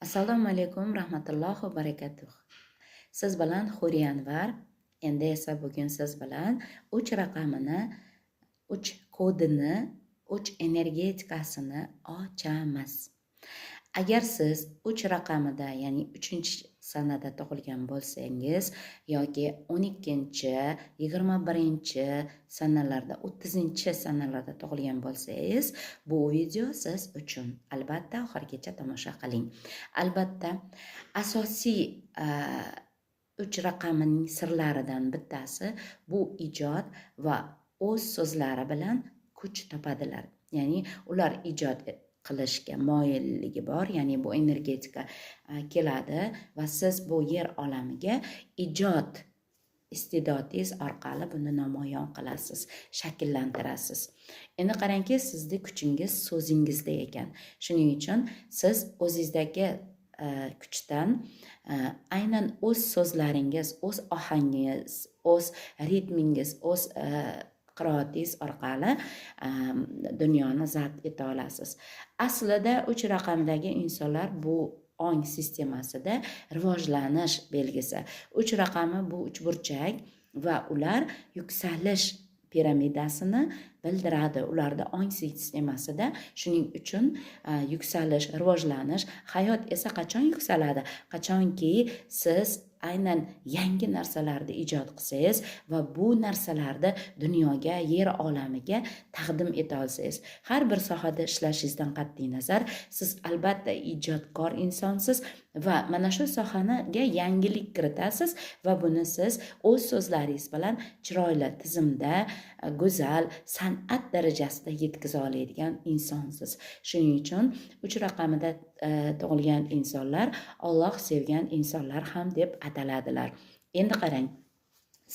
Assalomu alaykum rahmatullohi va barakatuh. Siz bilan Xuri Anvar. Endi esa bugun siz bilan 3 raqamini, 3 kodini, 3 energetikasini ochamiz. Agar siz 3 raqamida, ya'ni 3-sanada tug'ilgan bo'lsangiz yoki 12-chi, 21-chi sanalarda, 30-chi sanalarda tug'ilgan bo'lsangiz, bu video siz uchun. Albatta oxirigacha tomosha qiling. Albatta asosiy 3 raqamining sirlaridan bittasi bu ijod va o'z so'zlari bilan kuch topadilar. Ya'ni ular ijod qilishga moyilligi bor, ya'ni bu energetika keladi va siz bu yer olamiga ijod iste'dodingiz orqali buni namoyon qilasiz, shakllantirasiz. Endi qarangki, sizni kuchingiz so'zingizda ekan. Shuning uchun siz o'zingizdagi kuchdan aynan o'z so'zlaringiz, o'z ohangingiz, o'z ritmingiz, o'z qiroatingiz orqali dunyoni zabt eta olasiz. Aslida 3 raqamdagi insonlar bu ong sistemasida rivojlanish belgisi. 3 raqami bu uchburchak va ular yuksalish piramidasini bildiradi. Ularda ong sistemasida shuning uchun yuksalish, rivojlanish, hayot esa qachon yuksaladi? Qachonki siz aynan yangi narsalarni ijod qilsangiz va bu narsalarni dunyoga, yer olamiga taqdim eta olsangiz. Har bir sohada ishlashingizdan qat'iy nazar, siz albatta ijodkor insonsiz va mana shu sohaga yangilik kiritasiz va buni siz o'z so'zlaringiz bilan chiroyli tizimda, go'zal, san'at darajasida yetkiza oladigan insonsiz. Shuning uchun 3 raqamida tug'ilgan insonlar Alloh sevgan insonlar ham deb ataladilar. Endi qarang,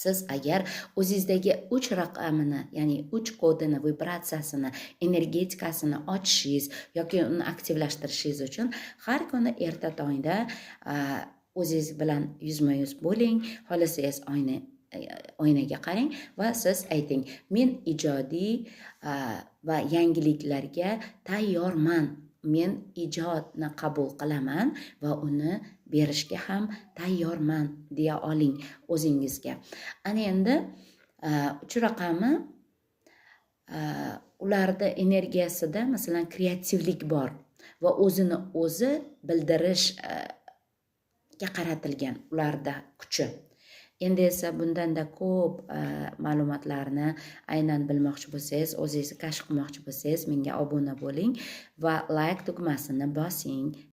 siz agar o'zingizdagi 3 raqamini, ya'ni 3 kodini, vibratsiyasini, energetikasini ochishingiz yoki uni aktivlashtirishingiz uchun har kuni erta tongda o'zingiz bilan yuzma-yuz bo'ling, xohlasangiz oynaga qarang va siz ayting: men ijodiy va yangiliklarga tayyorman. Men ijodni qabul qilaman va uni berishga ham tayyorman deya oling o'zingizga. Ana endi 3 raqami ularda energiyasida masalan kreativlik bor va o'zini o'zi bildirishga qaratilgan ularda kuchi. Endi esa bundanda ko'p ma'lumotlarni aynan bilmoqchi bo'lsangiz, o'zingizni kashf qilmoqchi bo'lsangiz, menga obuna bo'ling va like tugmasini bosing.